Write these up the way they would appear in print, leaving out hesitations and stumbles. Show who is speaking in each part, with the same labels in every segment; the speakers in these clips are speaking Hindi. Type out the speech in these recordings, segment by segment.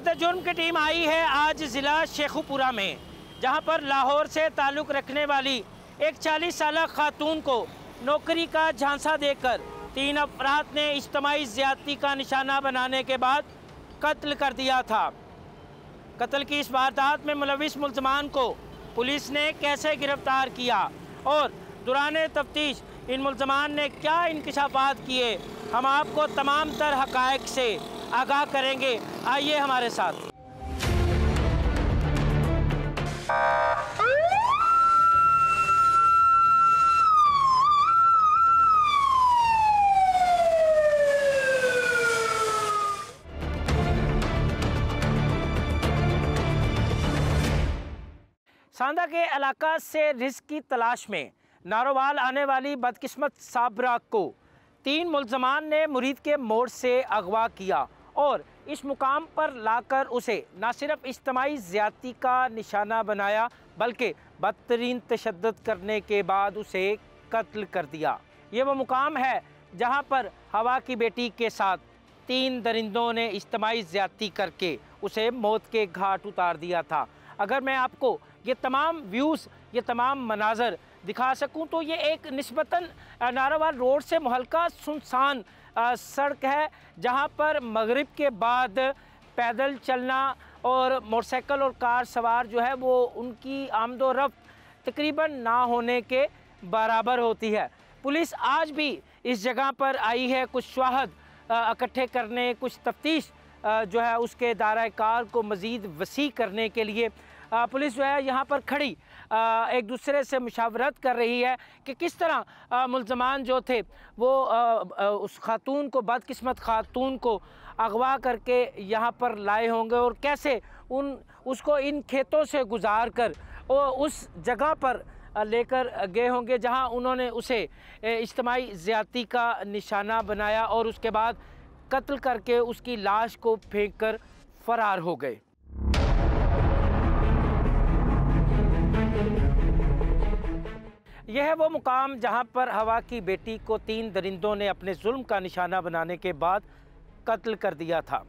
Speaker 1: फर्द जुर्म की टीम आई है आज ज़िला शेखुपुरा में, जहां पर लाहौर से ताल्लुक़ रखने वाली एक 40 साल खातून को नौकरी का झांसा देकर 3 अफराद ने इज्तिमाई ज़्यादती का निशाना बनाने के बाद कत्ल कर दिया था। कत्ल की इस वारदात में मुलविस मुल्ज़मान को पुलिस ने कैसे गिरफ्तार किया और दौरान तफ्तीश इन मुल्ज़मान ने क्या इंकशाफात किए, हम आपको तमाम तर हक़ाइक़ से आगाह करेंगे। आइए हमारे साथ। सांदा के इलाका से रिज़्क़ की तलाश में नारोवाल आने वाली बदकिस्मत साबरा को 3 मुल्ज़मान ने मुरीद के मोड़ से अगवा किया और इस मुकाम पर लाकर उसे न सिर्फ इज्तिमाई ज़्यादती का निशाना बनाया बल्कि बदतरीन तशद्दुद करने के बाद उसे कत्ल कर दिया। ये वो मुकाम है जहाँ पर हवा की बेटी के साथ 3 दरिंदों ने इज्तिमाई ज़्यादती करके उसे मौत के घाट उतार दिया था। अगर मैं आपको ये तमाम व्यूज़, ये तमाम मनाज़र दिखा सकूं तो ये एक निस्बतन नारोवाल रोड से मुहल्का सुनसान सड़क है, जहां पर मगरिब के बाद पैदल चलना और मोटरसाइकिल और कार सवार जो है वो उनकी आमदोरफ्त तकरीबन ना होने के बराबर होती है। पुलिस आज भी इस जगह पर आई है कुछ शवाहद इकट्ठे करने, कुछ तफ्तीश जो है उसके दायरा कार को मज़ीद वसी करने के लिए पुलिस जो है यहाँ पर खड़ी एक दूसरे से मुशावरत कर रही है कि किस तरह मुल्ज़मान जो थे वो उस खातून को, बदकिस्मत खातून को अगवा करके यहाँ पर लाए होंगे और कैसे उसको इन खेतों से गुजार कर और उस जगह पर लेकर गए होंगे जहाँ उन्होंने उसे इज्तिमाई ज़्यादती का निशाना बनाया और उसके बाद कत्ल करके उसकी लाश को फेंक कर फ़रार हो गए। यह है वो मुकाम जहां पर हवा की बेटी को 3 दरिंदों ने अपने जुल्म का निशाना बनाने के बाद कत्ल कर दिया था।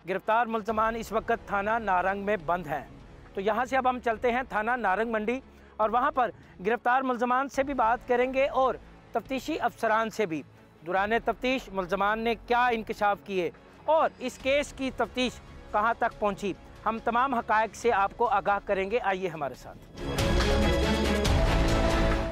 Speaker 1: गिरफ्तार मुल्ज़मान इस वक्त थाना नारंग में बंद हैं। तो यहां से अब हम चलते हैं थाना नारंग मंडी और वहां पर गिरफ्तार मुल्ज़मान से भी बात करेंगे और तफ्तीशी अफसरान से भी। दौरान तफ्तीश मुल्ज़मान ने क्या इंकशाफ किए और इस केस की तफ्तीश कहां तक पहुंची, हम तमाम हक़ाइक़ से आपको आगाह करेंगे। आइए हमारे साथ।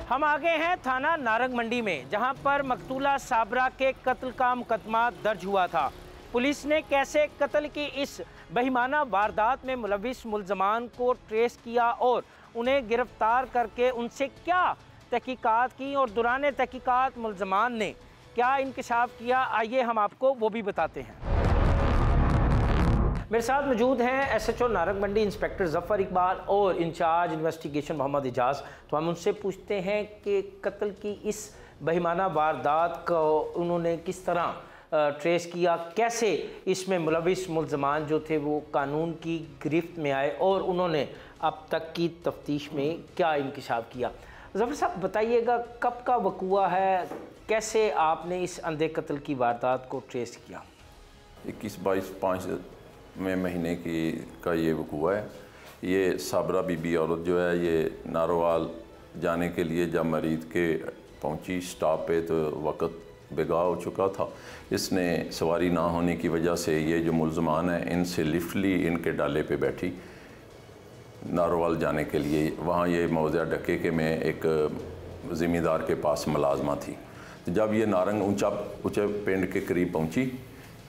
Speaker 1: हम आ गए हैं थाना नारंग मंडी में, जहां पर मकतूला साबरा के कत्ल का मुकदमा दर्ज हुआ था। पुलिस ने कैसे कत्ल की इस बेईमाना वारदात में मुलविस मुल्ज़मान को ट्रेस किया और उन्हें गिरफ्तार करके उनसे क्या तहकीकात की और दौरान तहकीकात मुल्ज़मान ने क्या इंकशाफ किया, आइए हम आपको वो भी बताते हैं। मेरे साथ मौजूद हैं SHO नारंग मंडी इंस्पेक्टर ज़फ़र इकबाल और इंचार्ज इन्वेस्टिगेशन मोहम्मद एजाज़। तो हम उनसे पूछते हैं कि कत्ल की इस बेईमाना वारदात को उन्होंने किस तरह ट्रेस किया, कैसे इसमें मुलविस मुल्ज़मान जो थे वो कानून की गिरफ्त में आए और उन्होंने अब तक की तफ्तीश में क्या इंकशाफ किया। ज़फ़र साहब बताइएगा, कब का वक़ूआ है, कैसे आपने इस अंधे कत्ल की वारदात को ट्रेस किया?
Speaker 2: 21-22-5 में महीने का ये वक़ूआ है। ये साबरा बीबी औरत जो है ये नारोवाल जाने के लिए जब मरीद के पहुंची स्टॉप पे तो वक़्त बेगा हो चुका था। इसने सवारी ना होने की वजह से ये जो मुल्ज़मान हैं इनसे लिफ्ट ली, इनके डाले पे बैठी नारोवाल जाने के लिए। वहाँ ये मौज़ा डके के में एक ज़मींदार के पास मुलाजमा थी। तो जब ये नारंग ऊँचे पिंड के करीब पहुँची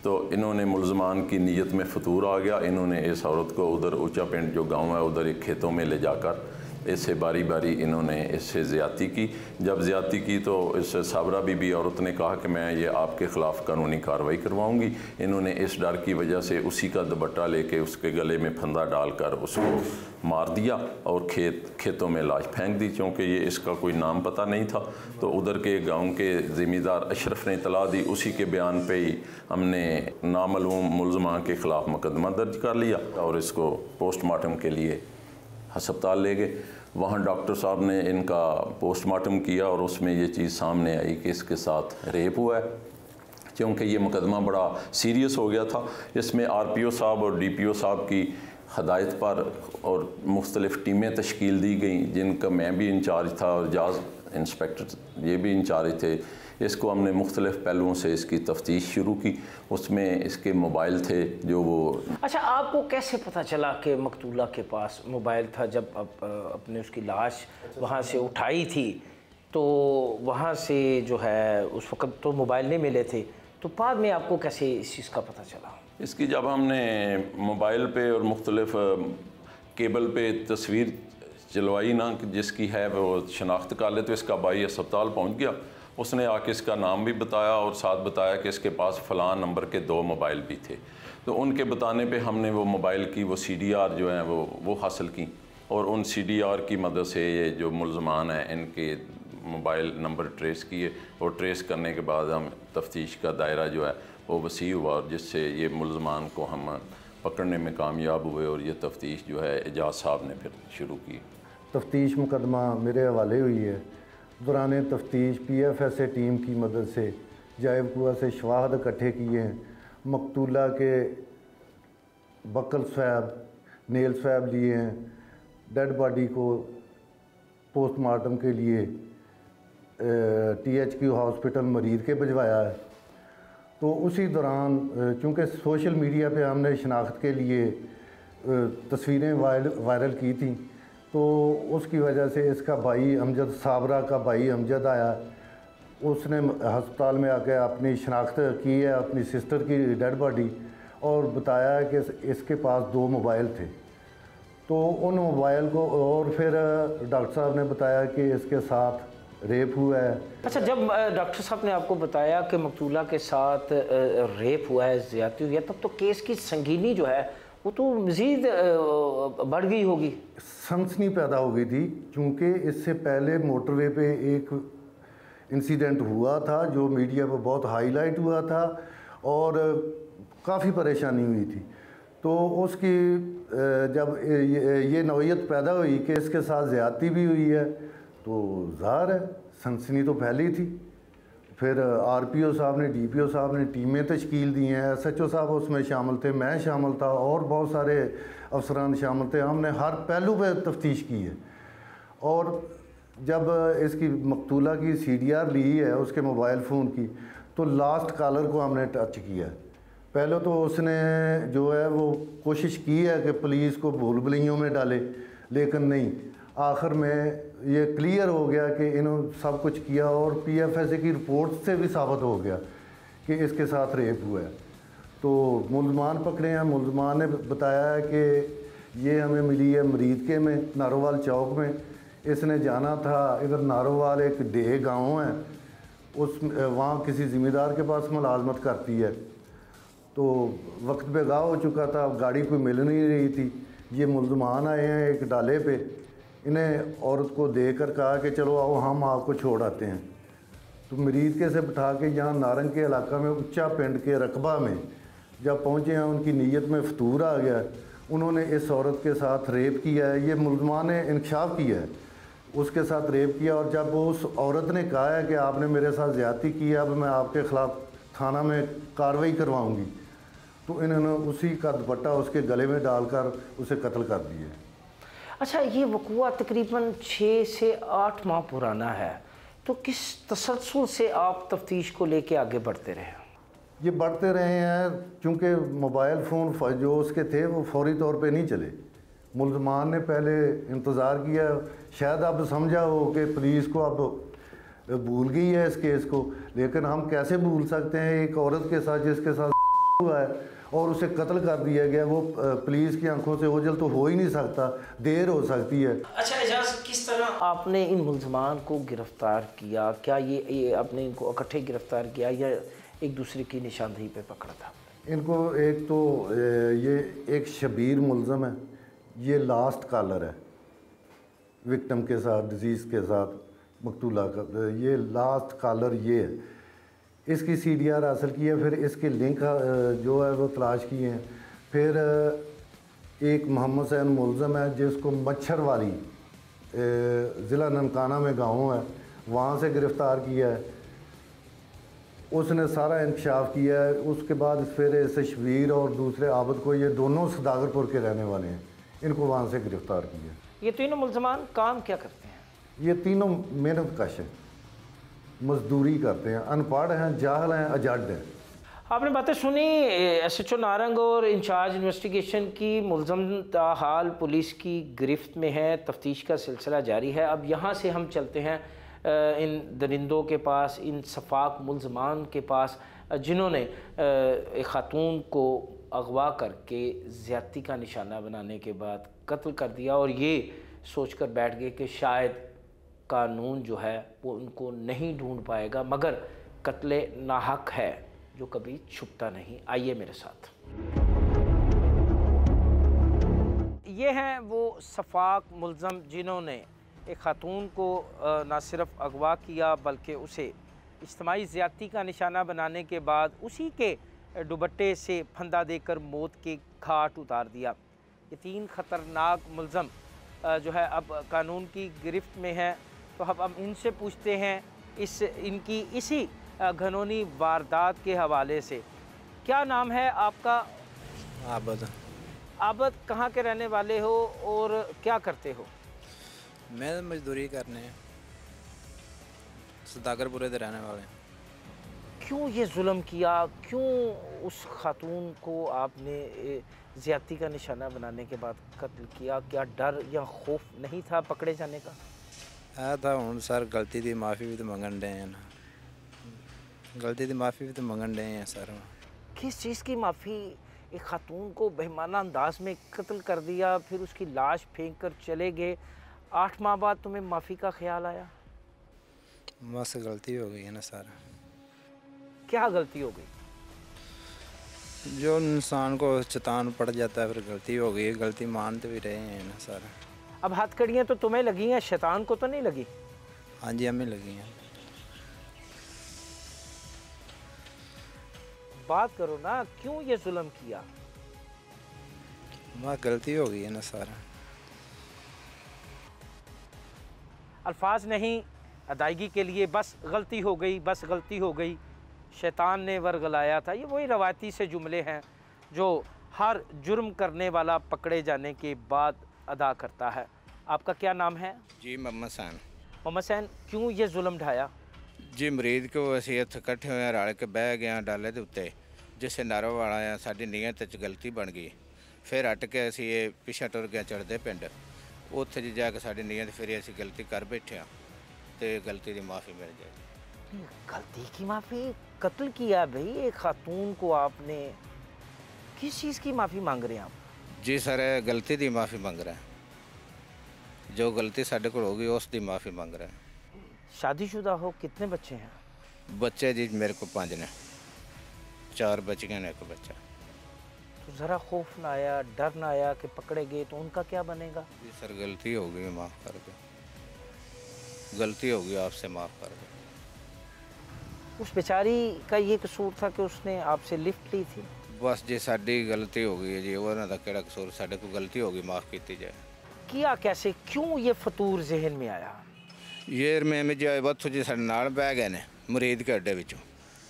Speaker 2: तो इन्होंने मुल्ज़मान की नीयत में फतूर आ गया। इन्होंने इस औरत को उधर ऊँचा पिंड जो गांव है उधर एक खेतों में ले जाकर इससे बारी बारी इन्होंने इससे ज़्यादती की। जब ज़्यादती की तो इस साबरा बीबी औरत ने कहा कि मैं ये आपके ख़िलाफ़ कानूनी कार्रवाई करवाऊंगी। इन्होंने इस डर की वजह से उसी का दुपट्टा लेके उसके गले में फंदा डालकर उसको मार दिया और खेतों में लाश फेंक दी। चूँकि ये इसका कोई नाम पता नहीं था तो उधर के गाँव के ज़मींदार अशरफ ने इतला दी। उसी के बयान पे ही हमने नामालूम मुल्ज़मा के ख़िलाफ़ मुकदमा दर्ज कर लिया और इसको पोस्टमार्टम के लिए हस्पताल ले गए। वहाँ डॉक्टर साहब ने इनका पोस्टमार्टम किया और उसमें ये चीज़ सामने आई कि इसके साथ रेप हुआ है। क्योंकि ये मुकदमा बड़ा सीरियस हो गया था। इसमें RPO साहब और DPO साहब की हदायत पर और मुख्तलिफ़ टीमें तश्कील दी गई, जिनका मैं भी इंचार्ज था और जाज इंस्पेक्टर ये भी इंचार्ज थे। इसको हमने मुख्तलिफ़ पहलुओं से इसकी तफ्तीश शुरू की। उसमें इसके मोबाइल थे जो वो।
Speaker 1: अच्छा, आपको कैसे पता चला कि मकतूला के पास मोबाइल था? जब अपने उसकी लाश वहाँ से उठाई थी तो वहाँ से जो है उस वक़्त तो मोबाइल नहीं मिले थे, तो बाद में आपको कैसे इस चीज़ का पता चला? इसकी
Speaker 2: जब हमने मोबाइल पे और मुख्तलिफ़ केबल पे तस्वीर चलवाई ना कि जिसकी है वो शनाख्त कर ले, तो इसका भाई अस्पताल पहुँच गया। उसने आके इसका नाम भी बताया और साथ बताया कि इसके पास फ़लाँ नंबर के 2 मोबाइल भी थे। तो उनके बताने पे हमने वो मोबाइल की वो CDR जो हैं वो हासिल की, और उन CDR की मदद से ये जो मुलज़मान हैं इनके मोबाइल नंबर ट्रेस किए, और ट्रेस करने के बाद हम तफ्तीश का दायरा जो है वो वसी हुआ, और जिससे ये मुलज़मान को हम पकड़ने में कामयाब हुए, और ये तफ्तीश जो है एजाज साहब ने फिर शुरू की।
Speaker 3: तफ्तीश मुकदमा मेरे हवाले हुई है। दौरान तफ्तीश PFSA टीम की मदद से जायब कुआ से शवाहद इकट्ठे किए हैं। मकतूला के बकल स्वैब, नेल स्वैब लिए हैं। डेड बॉडी को पोस्टमार्टम के लिए THQ हॉस्पिटल मरीद के भिजवाया है। तो उसी दौरान चूँकि सोशल मीडिया पे हमने शनाख्त के लिए तस्वीरें वायरल की थी, तो उसकी वजह से इसका भाई अमजद, साबरा का भाई अमजद आया। उसने हस्पताल में आकर अपनी शनाख्त की है अपनी सिस्टर की डेड बॉडी, और बताया कि इसके पास 2 मोबाइल थे। तो उन मोबाइल को, और फिर डॉक्टर साहब ने बताया कि इसके साथ रेप हुआ है।
Speaker 1: अच्छा, जब डॉक्टर साहब ने आपको बताया कि मकतूला के साथ रेप हुआ है, ज़्यादती हुई है, तब तो केस की संगीनी जो है वो तो मज़ीद बढ़ गई होगी,
Speaker 3: सनसनी पैदा हो गई थी। क्योंकि इससे पहले मोटरवे पे एक इंसिडेंट हुआ था जो मीडिया पर बहुत हाईलाइट हुआ था और काफ़ी परेशानी हुई थी। तो उसकी जब ये नौयत पैदा हुई कि इसके साथ ज़्यादती भी हुई है, तो ज़ाहिर है सनसनी तो फैली थी। फिर RPO साहब ने, DPO साहब ने टीमें तश्कील दी हैं। SHO साहब उसमें शामिल थे, मैं शामिल था, और बहुत सारे अफसरान शामिल थे। हमने हर पहलू पे तफ्तीश की है। और जब इसकी मकतूला की CDR ली है उसके मोबाइल फ़ोन की, तो लास्ट कॉलर को हमने टच किया है। पहले तो उसने जो है वो कोशिश की है कि पुलिस को भूल भुलैयों में डाले, लेकिन नहीं, आखिर में ये क्लियर हो गया कि इन्होंने सब कुछ किया, और PFSA की रिपोर्ट से भी साबित हो गया कि इसके साथ रेप हुआ है। तो मुलज़मान पकड़े हैं। मुलज़मान ने बताया है कि ये हमें मिली है मरीदके में, नारोवाल चौक में। इसने जाना था इधर नारोवाल, एक डे गाँव है, उस वहाँ किसी ज़िम्मेदार के पास मुलाजमत करती है। तो वक्त बेगा हो चुका था, गाड़ी कोई मिल नहीं रही थी। ये मुलज़मान आए हैं एक डाले पे, इन्हें औरत को देकर कहा कि चलो आओ हम आपको छोड़ आते हैं। तो मरीद के से बिठा के यहाँ नारंग के इलाका में उच्चा पिंड के रकबा में जब पहुँचे हैं, उनकी नीयत में फतूर आ गया। उन्होंने इस औरत के साथ रेप किया है। ये मुलज़मान ने इंकशाफ किया है, उसके साथ रेप किया। और जब उस औरत ने कहा है कि आपने मेरे साथ ज़्यादती की है, अब मैं आपके ख़िलाफ़ थाना में कार्रवाई करवाऊँगी, तो इन्होंने उसी का दुपट्टा उसके गले में डालकर उसे कत्ल कर दिया।
Speaker 1: अच्छा, ये वक़ूआ तकरीबन 6 से 8 माह पुराना है, तो किस तसलसल से आप तफ्तीश को लेके आगे बढ़ते रहे?
Speaker 3: ये बढ़ते रहे हैं क्योंकि मोबाइल फ़ोन जो उसके थे वो फौरी तौर पे नहीं चले। मुलज़मान ने पहले इंतज़ार किया, शायद अब समझा हो कि पुलिस को अब भूल गई है इस केस को, लेकिन हम कैसे भूल सकते हैं एक औरत के साथ जिसके साथ हुआ है और उसे कत्ल कर दिया गया। वो पुलिस की आंखों से ओझल तो हो ही नहीं सकता, देर हो सकती है।
Speaker 1: अच्छा एजाज, किस तरह आपने इन मुलज़मान को गिरफ़्तार किया? क्या ये आपने इनको इकट्ठे गिरफ़्तार किया या एक दूसरे की निशानदेही पे पकड़ा था?
Speaker 3: इनको एक तो ये एक शबीर मुलज़म है, ये लास्ट कॉलर है विक्टिम के साथ, डिजीज़ के साथ, मकतूला का ये लास्ट कॉलर ये है। इसकी CDR हासिल की है, फिर इसके लिंक जो है वो तलाश किए हैं। फिर एक मोहम्मद सैन मुलज़म है जिसको मच्छर वाली ज़िला ननकाना में गाँव है, वहाँ से गिरफ़्तार किया है। उसने सारा इंकशाफ किया है। उसके बाद फिर इसे शबीर और दूसरे आबद को, ये दोनों सदागरपुर के रहने वाले हैं, इनको वहाँ से गिरफ़्तार किया।
Speaker 1: ये तीनों मुलजमान काम क्या करते हैं?
Speaker 3: ये तीनों मेहनत कश हैं, मजदूरी करते हैं, अनपढ़ हैं, जाहल हैं, अजड हैं।
Speaker 1: आपने बातें सुनी SHO नारंग और इंचार्ज इन्वेस्टिगेशन की। मुलजम हाल पुलिस की गिरफ्त में है, तफ्तीश का सिलसिला जारी है। अब यहाँ से हम चलते हैं इन दरिंदों के पास, इन सफाक मुलजमान के पास जिन्होंने एक खातून को अगवा करके ज़्यादती का निशाना बनाने के बाद कत्ल कर दिया और ये सोच कर बैठ गए कि शायद कानून जो है वो उनको नहीं ढूंढ पाएगा, मगर कत्ले नाहक है जो कभी छुपता नहीं। आइए मेरे साथ। ये हैं वो सफाक मुलज़म जिन्होंने एक ख़ातून को न सिर्फ अगवा किया बल्कि उसे इज्तिमाई ज़्यादती का निशाना बनाने के बाद उसी के दुपट्टे से फंदा देकर मौत के घाट उतार दिया। ये तीन ख़तरनाक मुलज़म जो है अब कानून की गिरफ्त में है। तो हम इनसे पूछते हैं इनकी इसी घनौनी वारदात के हवाले से। क्या नाम है आपका?
Speaker 4: आबद।
Speaker 1: आबद, कहाँ के रहने वाले हो और क्या करते हो?
Speaker 4: मैं मजदूरी करने सदागरपुरे के रहने वाले।
Speaker 1: क्यों ये जुल्म किया? क्यों उस खातून को आपने ज़्यादती का निशाना बनाने के बाद कत्ल किया? क्या डर या खौफ नहीं था पकड़े जाने का?
Speaker 4: है था। हुण सर गलती की माफ़ी भी तो मंगन डे हैं ना, गलती की माफ़ी भी तो मंगन डे हैं सर।
Speaker 1: किस चीज़ की माफ़ी? एक खातून को बेईमाना अंदाज में कत्ल कर दिया, फिर उसकी लाश फेंक कर चले गए। 8 माह बाद तुम्हें माफ़ी का ख्याल आया?
Speaker 4: बस गलती हो गई है ना सर।
Speaker 1: क्या गलती हो गई?
Speaker 4: जो इंसान को चेतान पड़ जाता है फिर गलती हो गई। गलती मानते भी रहे हैं ना सर।
Speaker 1: अब हथकड़ियाँ तो तुम्हें लगी हैं, शैतान को तो नहीं लगी?
Speaker 4: हाँ जी, हमें लगी हैं।
Speaker 1: बात करो ना, क्यों ये जुल्म किया?
Speaker 4: बस गलती हो गई है ना सर।
Speaker 1: अल्फाज नहीं अदायगी के लिए, बस गलती हो गई, बस गलती हो गई, शैतान ने वर्गलाया था। ये वही रवायती से जुमले हैं जो हर जुर्म करने वाला पकड़े जाने के बाद अदा करता है। आपका क्या नाम है?
Speaker 5: जी मोहम्मद सैन।
Speaker 1: मोहम्मद सैन, क्यों ये जुल्म ढाया?
Speaker 5: जी मरीज को ਅਸੀਂ ਇੱਥੇ ਇਕੱਠੇ ਹੋਏ ਰਲ ਕੇ ਬਹਿ ਗਏ ਡਾਲੇ ਦੇ ਉੱਤੇ, ਜਿਸੇ ਨਾਰੋ ਵਾਲਾ ਆ ਸਾਡੀ ਨੀਅਤ 'ਚ ਗਲਤੀ ਬਣ ਗਈ। ਫਿਰ ਹਟ ਕੇ ਅਸੀਂ ਇਹ ਪਿੱਛੇ ਟੁਰ ਗਏ ਚੜਦੇ ਪਿੰਡ। ਉੱਥੇ ਜਾ ਕੇ ਸਾਡੀ ਨੀਅਤ ਫਿਰ ਅਸੀਂ ਗਲਤੀ ਕਰ ਬੈਠੇ ਆ ਤੇ ਗਲਤੀ ਦੀ ਮਾफ़ी मिल जाए।
Speaker 1: गलती की माफ़ी? कत्ल किया भाई एक खातून को आपने, किस चीज़ की माफ़ी मांग रहे हैं आप?
Speaker 5: जी सर, गलती की माफ़ी मंग रहा है। जो गलती साढ़े को होगी उसकी माफ़ी मंग रहा है।
Speaker 1: शादीशुदा हो? कितने बच्चे हैं?
Speaker 5: बच्चे जी मेरे को 5 ने, 4 बच्चियाँ ने, 1 बच्चा।
Speaker 1: तो ज़रा खौफ ना आया, डर ना आया कि पकड़े गए तो उनका क्या बनेगा?
Speaker 5: जी सर, गलती हो गई, माफ़ कर दो। गलती हो गई, आपसे माफ़ कर दो।
Speaker 1: उस बेचारी का ये कसूर था कि उसने आपसे लिफ्ट ली थी?
Speaker 5: बस जी साड़ी गलती हो गई है जी, उन्होंने का केड़ा कसूर, साढ़े को गलती हो गई, माफ़ की जाए।
Speaker 1: किया कैसे? क्यों ये फतूर जहन में आया?
Speaker 5: ये मैं जी बत्थू जी साढ़े नाल बह गए ने मुरीद के अड्डे विचों,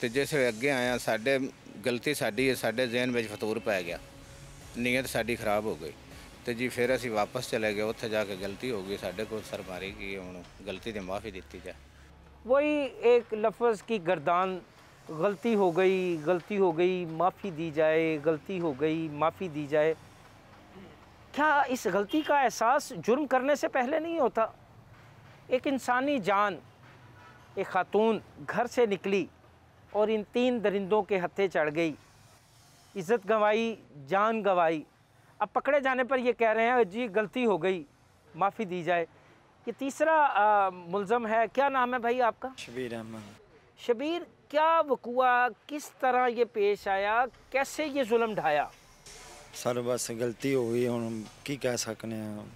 Speaker 5: तो जिस अगे आया साढ़े गलती साड़ी है, साढ़े जहन में फतूर पै गया, नीयत साड़ी खराब हो गई। तो जी फिर असी वापस चले गए, उत्थे जाके गलती हो गई, साढ़े को सर मारी कि हुण गलती की माफ़ी दी जाए।
Speaker 1: वही एक लफ्ज़ की गर्दान, गलती हो गई, गलती हो गई, माफ़ी दी जाए, गलती हो गई, माफ़ी दी जाए। क्या इस गलती का एहसास जुर्म करने से पहले नहीं होता? एक इंसानी जान, एक खातून घर से निकली और इन 3 दरिंदों के हत्थे चढ़ गई, इज़्ज़त गंवाई, जान गंवाई। अब पकड़े जाने पर ये कह रहे हैं जी गलती हो गई, माफ़ी दी जाए। ये तीसरा मुलज़म है। क्या नाम है भाई आपका?
Speaker 6: शबीर अहमद।
Speaker 1: शबीर, क्या वक़ुआ, किस तरह ये पेश आया, कैसे ये जुल्म ढाया?
Speaker 6: सर बस गलती हो गई, हुण की कह सकने हैं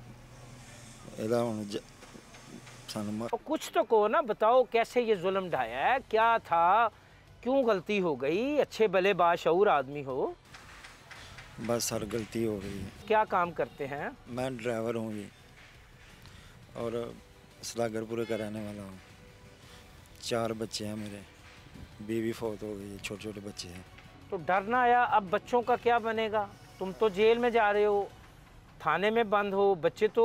Speaker 6: एदा हुण
Speaker 1: और कुछ तो कहो ना, बताओ कैसे ये जुल्म ढाया है, क्या था, क्यों गलती हो गई? अच्छे भले बाशऊर आदमी हो।
Speaker 6: बस सर गलती हो गई।
Speaker 1: क्या काम करते हैं?
Speaker 6: मैं ड्राइवर हूँ जी और सदागरपुरे का रहने वाला हूँ। 4 बच्चे हैं मेरे। बीवी फौत हो गई, छोटे छोटे बच्चे हैं।
Speaker 1: तो डर ना आया अब बच्चों का क्या बनेगा? तुम तो जेल में जा रहे हो, थाने में बंद हो, बच्चे तो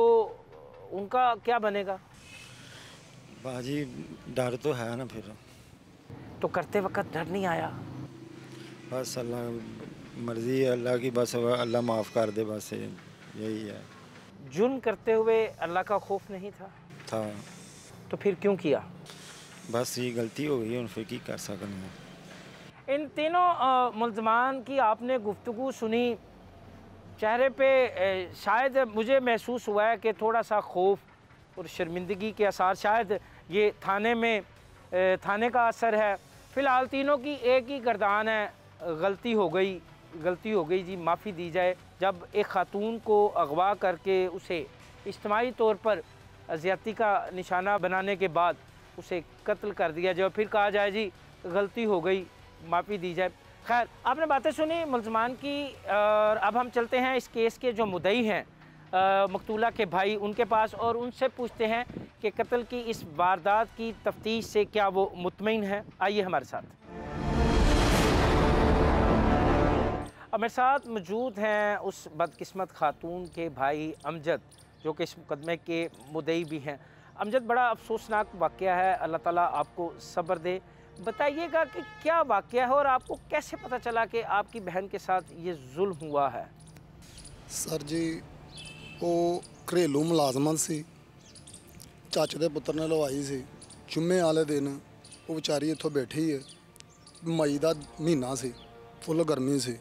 Speaker 1: उनका क्या बनेगा?
Speaker 6: बाजी डर तो है ना फिर।
Speaker 1: तो करते वक्त डर नहीं आया?
Speaker 6: बस अल्लाह मर्ज़ी है अल्लाह की, बस अल्लाह माफ़ कर दे, बस यही है।
Speaker 1: जुर्म करते हुए अल्लाह का खौफ नहीं था?
Speaker 6: था।
Speaker 1: तो फिर क्यों किया?
Speaker 6: बस ये गलती हो गई, फिर की कर सकते हैं।
Speaker 1: इन तीनों मुल्ज़मान की आपने गुफ्तगू सुनी, चेहरे पे शायद मुझे महसूस हुआ है कि थोड़ा सा खौफ और शर्मिंदगी के आसार, शायद ये थाने का असर है। फ़िलहाल तीनों की एक ही गर्दान है, गलती हो गई जी, माफ़ी दी जाए। जब एक ख़ातून को अगवा करके उसे इज्तिमाई तौर पर ज़्यादती का निशाना बनाने के बाद उसे कत्ल कर दिया जाए, फिर कहा जाए जी गलती हो गई, माफ़ी दी जाए। खैर, आपने बातें सुनी मुल्ज़मान की, और अब हम चलते हैं इस केस के जो मुद्दई हैं मकतूला के भाई, उनके पास, और उनसे पूछते हैं कि कत्ल की इस वारदात की तफ्तीश से क्या वो मुतमईन है। आइए हमारे साथ। अब मेरे साथ मौजूद हैं उस बदकिस्मत खातून के भाई अमजद, जो कि इस मुकदमे के मुद्दई भी हैं। अमजद, बड़ा अफसोसनाक वाक़या है, अल्लाह ताला आपको सब्र दे। बताइएगा कि क्या वाक़या है और आपको कैसे पता चला कि आपकी बहन के साथ ये जुल्म हुआ है?
Speaker 7: सर जी, वो घरेलू मुलाजमत सी, चाचे के पुत्र ने लवाई सी। जुम्मे वाले दिन वो बेचारी इत्थों बैठी है, मई का महीना सी, फुल गर्मी सी।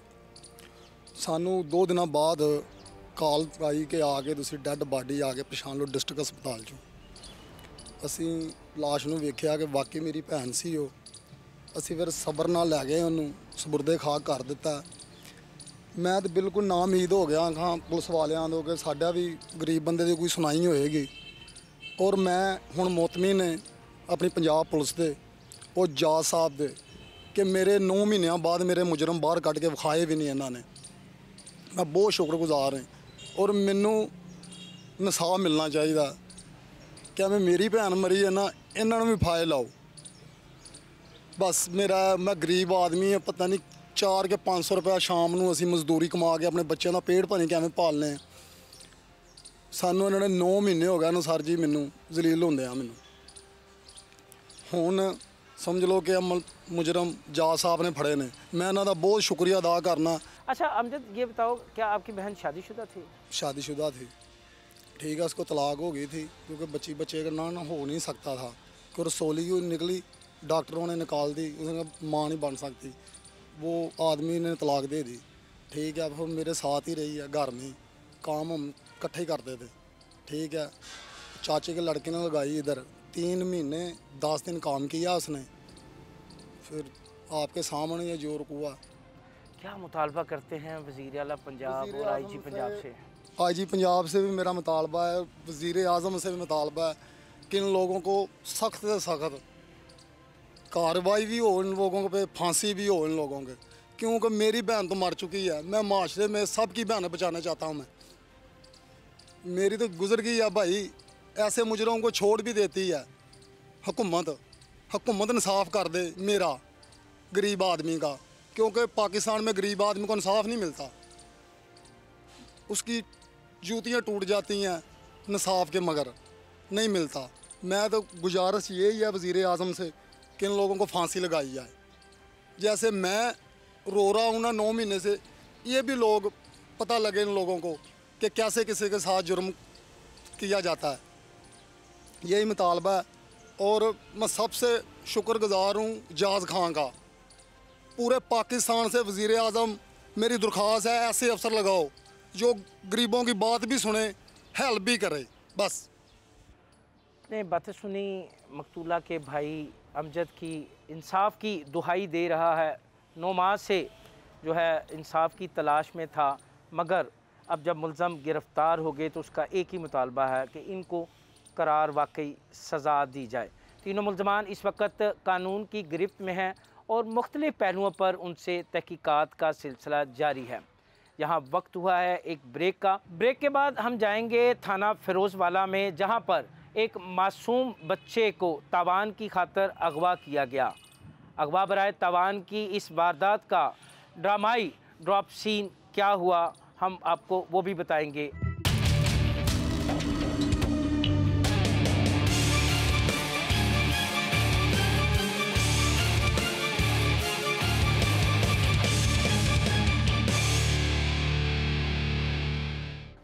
Speaker 7: सानू 2 दिन बाद कॉल आई कि आके तुसी डैड बाडी आके पछाण लो डिस्ट्रिक्ट हस्पताल चों। असी लाश नूं वेख्या कि वाकई मेरी भैन सी। वो असी फिर सबर नाल लै गए उन्होंने सपुर्दे खाक कर दिता। मैं तो बिल्कुल ना उम्मीद हो गया हाँ पुलिस वालियां तो कि साडा भी गरीब बंदे की कोई सुनाई होएगी। और मैं हुण मुतमिन ने अपनी पंजाब पुलिस दे और जज साहब दे कि मेरे 9 महीनों बाद मेरे मुजरम बाहर कढ़ के विखाए भी नहीं इन्होंने। मैं बहुत शुक्रगुजार हाँ और मैनू इंसाफ मिलना चाहिए। क्या मैं मेरी भैन मरी है ना, इन्होंने भी फाए लाओ। बस मैं गरीब आदमी है, पता नहीं 400 के 500 रुपया शाम को असी मजदूरी कमा के अपने बच्चों का पेट पता नहीं किवें पालने। सानू इन्होंने 9 महीने हो गए ना सर जी, मैनू जलील होंदे आ। मैनू हुण समझ लो कि मुजरम जज साहब ने फड़े ने, मैं इन्हों का बहुत शुक्रिया अदा करना।
Speaker 1: अच्छा अमजद, ये बताओ, क्या आपकी बहन शादीशुदा थी?
Speaker 7: शादीशुदा थी, ठीक है। उसको तलाक हो गई थी क्योंकि बच्चे का ना हो नहीं सकता था, कि रसोली निकली, डॉक्टरों ने निकाल दी, उसने माँ नहीं बन सकती। वो आदमी ने तलाक दे दी, ठीक है। फिर मेरे साथ ही रही है घर में, काम हम इकट्ठे ही करते थे, ठीक है। चाचे के लड़के ने लगाई इधर, 3 महीने 10 दिन काम किया उसने। फिर आपके सामने ये जोर हुआ।
Speaker 1: क्या मुतालबा करते हैं वज़ीर आला पंजाब और आईजी पंजाब से?
Speaker 7: आईजी पंजाब से भी मेरा मुतालबा है, वज़ीर आज़म से भी मुतालबा है कि इन लोगों को सख्त से सख्त कार्रवाई भी हो, इन लोगों पे फांसी भी हो इन लोगों के। क्योंकि मेरी बहन तो मर चुकी है, मैं माशरे में सबकी बहनें बचाना चाहता हूँ। मेरी तो गुजर गई है भाई, ऐसे मुजरों को छोड़ भी देती है हुकूमत इंसाफ कर दे मेरा गरीब आदमी का, क्योंकि पाकिस्तान में गरीब आदमी को इंसाफ नहीं मिलता, उसकी जूतियाँ टूट जाती हैं इंसाफ के मगर नहीं मिलता। मैं तो गुजारिश यही है वज़ीर आज़म से कि इन लोगों को फांसी लगाई जाए। जैसे मैं रो रहा हूँ ना 9 महीने से, ये भी लोग पता लगे इन लोगों को कि कैसे किसी के साथ जुर्म किया जाता है, यही मुतालबा है। और मैं सबसे शुक्रगुजार हूँ जहाज़ खां का, पूरे पाकिस्तान से वज़ीर आज़म मेरी दरख्वास्त है ऐसे अफसर लगाओ जो गरीबों की बात भी सुने, हेल्प भी करे। बस
Speaker 1: ने बातें सुनी मकतूला के भाई अमजद की, इंसाफ की दुहाई दे रहा है, 9 माह से जो है इंसाफ की तलाश में था, मगर अब जब मुल्ज़म गिरफ़्तार हो गए तो उसका एक ही मुतालबा है कि इनको करार वाकई सज़ा दी जाए। तीनों मुल्ज़मान इस वक्त कानून की गिरफ्त में हैं और मुख्तलिफ़ पहलुओं पर उनसे तहकीकात का सिलसिला जारी है। यहाँ वक्त हुआ है एक ब्रेक का। ब्रेक के बाद हम जाएंगे थाना फ़िरोज़वाला में, जहाँ पर एक मासूम बच्चे को तावान की खातर अगवा किया गया। अगवा बराए तावान की इस वारदात का ड्रामाई ड्रॉप सीन क्या हुआ, हम आपको वो भी बताएंगे।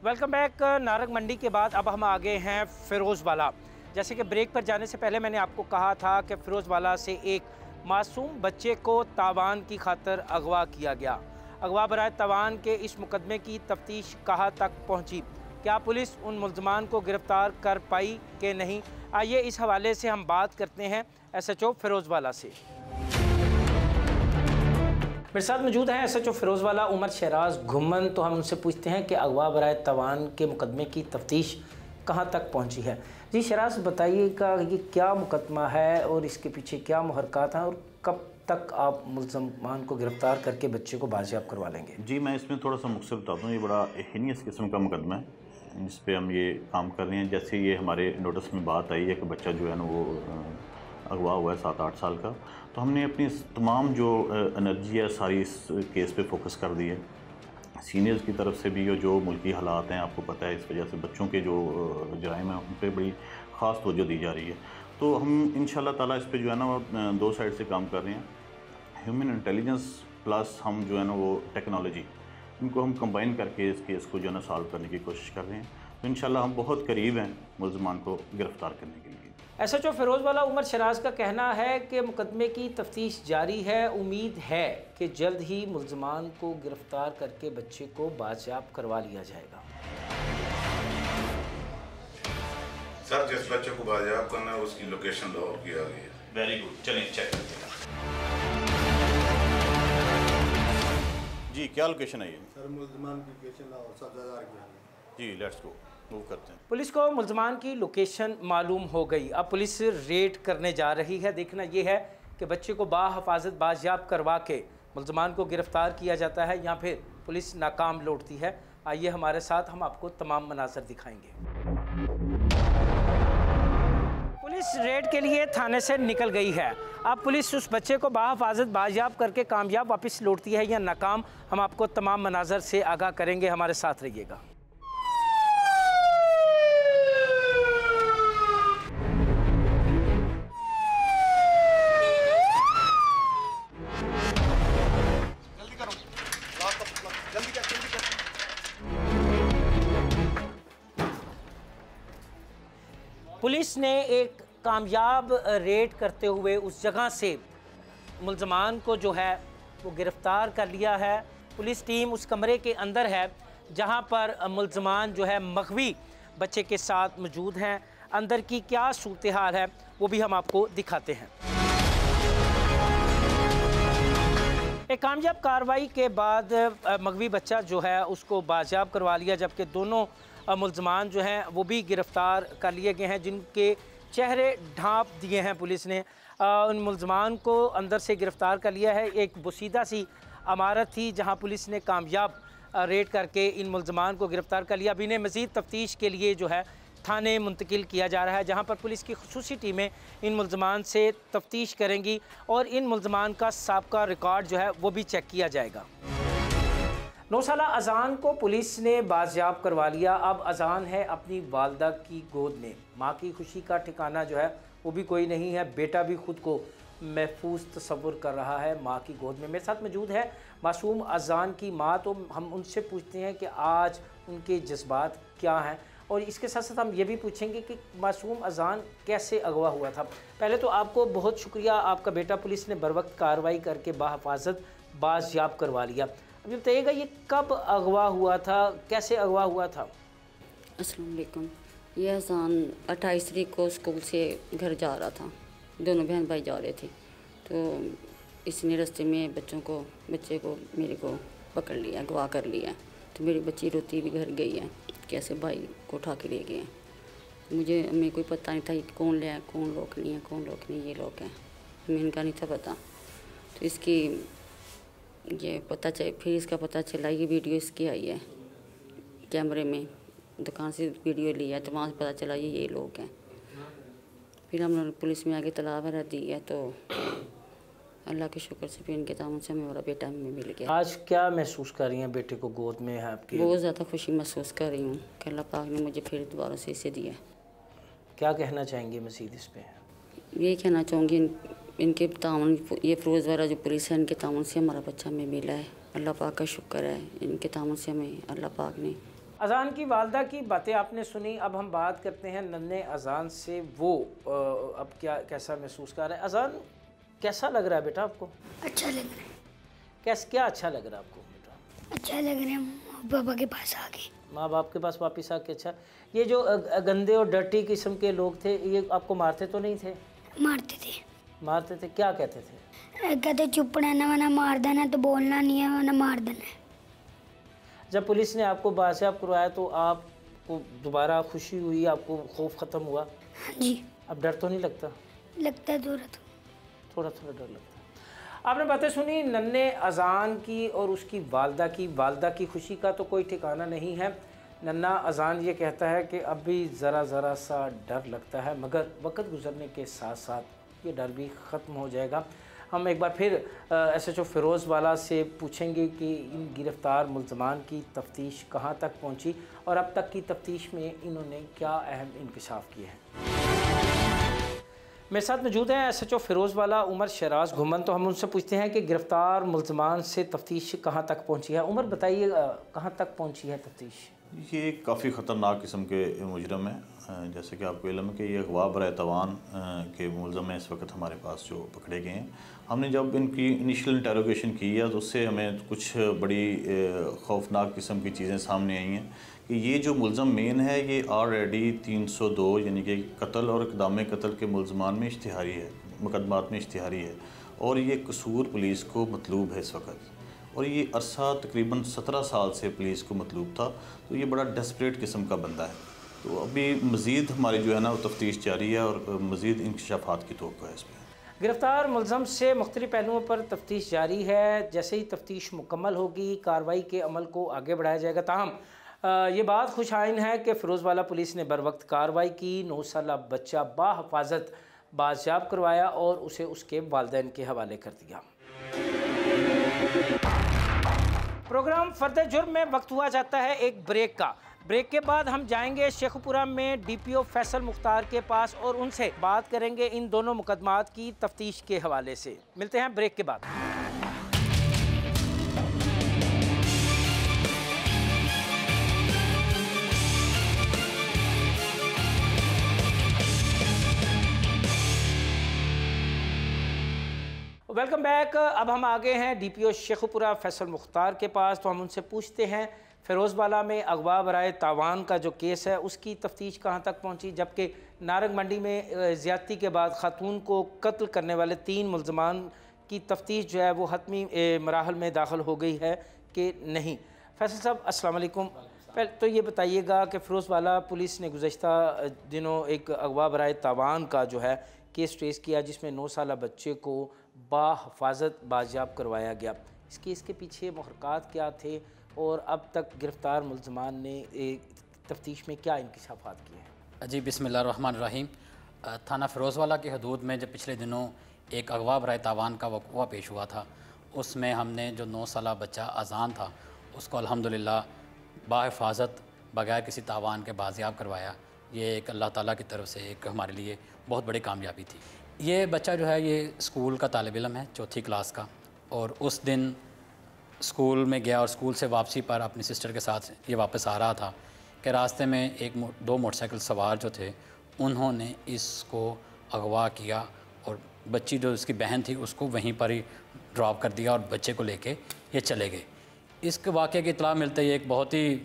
Speaker 1: Welcome back. नारंग मंडी के बाद अब हम आ गए हैं फ़िरोज़वाला। जैसे कि ब्रेक पर जाने से पहले मैंने आपको कहा था कि फ़िरोज़वाला से एक मासूम बच्चे को तावान की खातर अगवा किया गया। अगवा बराए तावान के इस मुकदमे की तफ्तीश कहाँ तक पहुँची, क्या पुलिस उन मुल्ज़मान को गिरफ़्तार कर पाई कि नहीं, आइए इस हवाले से हम बात करते हैं SHO फ़िरोज़वाला से। मेरे साथ मौजूद हैं SHO फ़िरोज़वाला उमर शहराज घुमन। तो हम उनसे पूछते हैं कि अगवा बराए तावान के मुकदमे की तफ्तीश कहाँ तक पहुँची है। जी शहराज, बताइएगा कि क्या मुकदमा है और इसके पीछे क्या मुहरक़ात हैं और कब तक आप मुल्ज़मान को गिरफ़्तार करके बच्चे को बाजियाब करवा लेंगे?
Speaker 8: जी, मैं इसमें थोड़ा सा मुख्तसर बताता हूँ। ये बड़ा हीनियस किस्म का मुकदमा है जिस पे हम ये काम कर रहे हैं। जैसे ये हमारे नोटिस में बात आई है कि बच्चा जो है ना वो अगवा हुआ है 7-8 साल का, तो हमने अपनी तमाम जो एनर्जी है सारी इस केस पे फोकस कर दी है। सीनियर्स की तरफ से भी जो मुल्की हालात हैं, आपको पता है, इस वजह से बच्चों के जो जराइम हैं उन पर बड़ी ख़ास तवज्जो दी जा रही है। तो हम इंशाल्लाह ताला इस पे जो है ना वो 2 साइड से काम कर रहे हैं। ह्यूमन इंटेलिजेंस प्लस हम जो है ना वो टेक्नोलॉजी, इनको हम कंबाइन करके इस केस को जो है ना सॉल्व करने की कोशिश कर रहे हैं। तो इंशाल्लाह हम बहुत करीब हैं मुल्ज़मान को गिरफ़्तार करने के लिए।
Speaker 1: SHO फ़िरोज़वाला उमर शहराज का कहना है कि मुकदमे की तफ्तीश जारी है। उम्मीद है कि जल्द ही मुल्ज़मान को गिरफ़्तार करके बच्चे को बाजियाब करवा लिया जाएगा।
Speaker 9: सर, जिस बच्चे को बाजियाब करना है उसकी लोकेशन लाहौर की आ गई है।
Speaker 8: वेरी गुड, चलें चेक करते हैं। जी, क्या लोकेशन है ये?
Speaker 3: सर, मुल्ज़मान की लोकेशन लाहौर सब्ज़ादार की है।
Speaker 8: जी, लेट्स गो, मूव करते हैं।
Speaker 1: पुलिस को मुल्ज़मान की लोकेशन मालूम हो गई। अब पुलिस रेड करने जा रही है। देखना यह है कि बच्चे को बाहिफाजत बाजियाब करवा के मुल्ज़मान को गिरफ़्तार किया जाता है या फिर पुलिस नाकाम लौटती है। आइए हमारे साथ, हम आपको तमाम मनाज़र दिखाएंगे। पुलिस रेड के लिए थाने से निकल गई है। अब पुलिस उस बच्चे को बाहिफाजत बाजियाब करके कामयाब वापस लौटती है या नाकाम, हम आपको तमाम मनाज़र से आगाह करेंगे। हमारे साथ रहिएगा। पुलिस ने एक कामयाब रेड करते हुए उस जगह से मुल्ज़मान को जो है वो गिरफ़्तार कर लिया है। पुलिस टीम उस कमरे के अंदर है जहां पर मुल्ज़मान जो है मग़वी बच्चे के साथ मौजूद हैं। अंदर की क्या सूरत हाल है वो भी हम आपको दिखाते हैं। एक कामयाब कार्रवाई के बाद मग़वी बच्चा जो है उसको बाजियाब करवा लिया, जबकि दोनों मुल्ज़मान जो हैं वो भी गिरफ़्तार कर लिए गए हैं, जिनके चेहरे ढाँप दिए हैं पुलिस ने। उन मुल्ज़मान को अंदर से गिरफ़्तार कर लिया है। एक बोसीदा सी इमारत थी जहां पुलिस ने कामयाब रेड करके इन मुल्ज़मान को गिरफ़्तार कर लिया। अब इन्हें मज़ीद तफ्तीश के लिए जो है थाने मुंतकिल किया जा रहा है, जहां पर पुलिस की खुसूसी टीमें इन मुल्ज़मान से तफ्तीश करेंगी और इन मुल्ज़मान का साबका रिकॉर्ड जो है वो भी चेक किया जाएगा। 9 साला अजान को पुलिस ने बाजियाब करवा लिया। अब अजान है अपनी वालदा की गोद में। माँ की खुशी का ठिकाना जो है वो भी कोई नहीं है। बेटा भी ख़ुद को महफूज तस्वुर कर रहा है माँ की गोद में। मेरे साथ मौजूद है मासूम अजान की माँ, तो हम उनसे पूछते हैं कि आज उनके जज्बात क्या हैं और इसके साथ साथ हम ये भी पूछेंगे कि मासूम अजान कैसे अगवा हुआ था। पहले तो आपको बहुत शुक्रिया, आपका बेटा पुलिस ने बर वक्त कार्रवाई करके बाहिफाजत बाजियाब करवा लिया। अभी बताइएगा ये कब अगवा हुआ था, कैसे अगवा हुआ था?
Speaker 10: अस्सलाम वालेकुम। ये अजान 28 तारीख को स्कूल से घर जा रहा था। दोनों बहन भाई जा रहे थे, तो इसने रास्ते में बच्चे को मेरे को पकड़ लिया, अगवा कर लिया। तो मेरी बच्ची रोती भी घर गई है, कैसे भाई को उठा के ले गए हैं। मुझे हमें कोई पता नहीं था कि कौन ले आया, कौन लोग नहीं है, कौन लोग नहीं, ये लोग हैं, हमें इनका नहीं था पता। तो इसकी ये पता चल फिर इसका पता चला, ये वीडियो इसकी आई है कैमरे में, दुकान से वीडियो लिया तो वहाँ से पता चला ये लोग हैं। फिर हम लोग पुलिस में आगे तलाब वगैरह दी है, तो अल्लाह के शुक्र से भी इनके ताउन से हमें मेरा बेटा हमें मिल गया।
Speaker 1: आज क्या महसूस कर रही हैं? बेटे को गोद में है आपकी?
Speaker 10: बहुत ज़्यादा खुशी महसूस कर रही हूँ कि अल्लाह पाक ने मुझे फिर दोबारा से इसे दिया।
Speaker 1: क्या कहना चाहेंगे मज़ीद इस पर?
Speaker 10: ये कहना चाहूँगी इनके ताउन, ये फ़िरोज़ वाला जो पुलिस है, इनके ताउन से हमारा बच्चा हमें मिला है। अल्लाह पाक का शुक्र है, इनके ताउन से हमें अल्लाह पाक ने।
Speaker 1: अज़ान की वालदा की बातें आपने सुनी। अब हम बात करते हैं नन्हे अज़ान से। वो अब कैसा महसूस कर रहे हैं? अज़ान कैसा लग रहा है बेटा आपको?
Speaker 11: अच्छा लग रहा है।
Speaker 1: क्या अच्छा लग रहा है आपको बेटा?
Speaker 11: अच्छा लग रहा है पापा के पास आके,
Speaker 1: माँ बाप के पास वापस आके। अच्छा, ये जो गंदे और डर्टी किस्म के लोग थे, ये आपको मारते तो नहीं थे?
Speaker 11: मारते थे।
Speaker 1: क्या कहते थे?
Speaker 11: कहते चुप रहना वरना मार देना, तो बोलना नहीं है वरना मार देना।
Speaker 1: जब पुलिस ने आपको बाजियाब करवाया तो आपको दोबारा खुशी हुई, आपको खौफ ख़त्म हुआ?
Speaker 11: जी।
Speaker 1: अब डर तो नहीं लगता?
Speaker 11: लगता है
Speaker 1: थोड़ा डर लगता है। आपने बातें सुनी नन्हे अज़ान की और उसकी वालदा की खुशी का तो कोई ठिकाना नहीं है। नन्हा अज़ान ये कहता है कि अभी ज़रा सा डर लगता है, मगर वक्त गुजरने के साथ साथ ये डर भी ख़त्म हो जाएगा। हम एक बार फिर SHO फ़िरोज़ वाला से पूछेंगे कि इन गिरफ़्तार मुल्ज़मान की तफ्तीश कहाँ तक पहुँची और अब तक की तफ्तीश में इन्होंने क्या अहम इंकशाफ किए हैं। मेरे साथ मौजूद हैं SHO फ़िरोज़ वाला उमर शराज घुमन। तो हम उनसे पूछते हैं कि गिरफ़्तार मुल्ज़मान से तफ्तीश कहाँ तक पहुँची है। उमर बताइए, कहाँ तक पहुँची है तफ्तीश?
Speaker 8: ये काफ़ी ख़तरनाक किस्म के मुजरम हैं। जैसे कि आपको इल्म है कि ये अगवा बराए तवान के मुलज़म हैं इस वक्त हमारे पास जो पकड़े गए हैं। हमने जब इनकी इनिशियल इंटेरोगेशन की है तो उससे हमें कुछ बड़ी खौफनाक किस्म की चीज़ें सामने आई हैं कि ये जो मुलज़म मेन है ये ऑलरेडी 302 यानी कि कत्ल और इक़दाम कत्ल के मुलज़मान में इश्तिहारी है, मुकदमात में इश्तिहारी है और ये कसूर पुलिस को मतलूब है इस वक्त। और ये अरसा तकरीबन 17 साल से पुलिस को मतलूब था, तो ये बड़ा डेस्परेट किस्म का बंदा है। तो अभी मज़ीद हमारी जो है ना वो तफ्तीश जारी है और मज़ीद इंकशाफात की तवक्को है इस पर।
Speaker 1: गिरफ़्तार मुलज़म से मुख्तलिफ़ पहलुओं पर तफ्तीश जारी है। जैसे ही तफ्तीश मुकम्मल होगी कार्रवाई के अमल को आगे बढ़ाया जाएगा। ताहम ये बात खुश आइन है कि फ़िरोज़ वाला पुलिस ने बर वक्त कार्रवाई की, 9 साला बच्चा बाहिफाजत बाजियाब करवाया और उसे उसके वालिदैन के हवाले कर दिया। प्रोग्राम फ़र्द जुर्म में वक्त हुआ जाता है एक ब्रेक का। ब्रेक के बाद हम जाएंगे शेखुपुरा में DPO फैसल मुख्तार के पास और उनसे बात करेंगे इन दोनों मुकदमात की तफ्तीश के हवाले से। मिलते हैं ब्रेक के बाद। Welcome back. अब हम आ गए हैं DPO शेखुपुरा फैसल मुख्तार के पास। तो हम उनसे पूछते हैं फ़िरोज़ वाला में अगवा बराए तावान का जो केस है उसकी तफ्तीश कहाँ तक पहुँची, जबकि नारंग मंडी में ज़्यादती के बाद खातून को कत्ल करने वाले 3 मुल्ज़मान की तफ्तीश जो है वो हतमी मराहल में दाखिल हो गई है कि नहीं। फैसल साहब अस्सलाम वालेकुम। पहले तो ये बताइएगा कि फ़िरोज़ वाला पुलिस ने गुज़श्ता दिनों एक अगवा बराए तावान का जो है केस ट्रेस किया जिसमें 9 साला बच्चे को बाहिफाजत बाजियाब करवाया गया। इस केस के पीछे मुहरकात क्या थे और अब तक गिरफ़्तार मुल्ज़मान ने तफ्तीश में क्या इंकशाफात किए हैं?
Speaker 12: जी बिस्मिल्लाहिर्रहमानिर्रहीम। थाना फ़िरोज़ वाला की हदूद में जब पिछले दिनों एक अगवा बराए तावान का वक़ूआ पेश हुआ था, उसमें हमने जो 9 साला बच्चा अज़ान था उसको अल्हम्दुलिल्लाह बाहिफाजत बग़ैर किसी तावान के बाजियाब करवाया। ये एक अल्लाह ताला की तरफ से एक हमारे लिए बहुत बड़ी कामयाबी थी। ये बच्चा जो है ये स्कूल का तालिब इल्म है, 4थी क्लास का, और उस दिन स्कूल में गया और स्कूल से वापसी पर अपनी सिस्टर के साथ ये वापस आ रहा था कि रास्ते में 2 मोटरसाइकिल सवार जो थे उन्होंने इसको अगवा किया और बच्ची जो उसकी बहन थी उसको वहीं पर ही ड्रॉप कर दिया और बच्चे को लेके ये चले गए। इसके वाक़े की इत्तला मिलते ही एक बहुत ही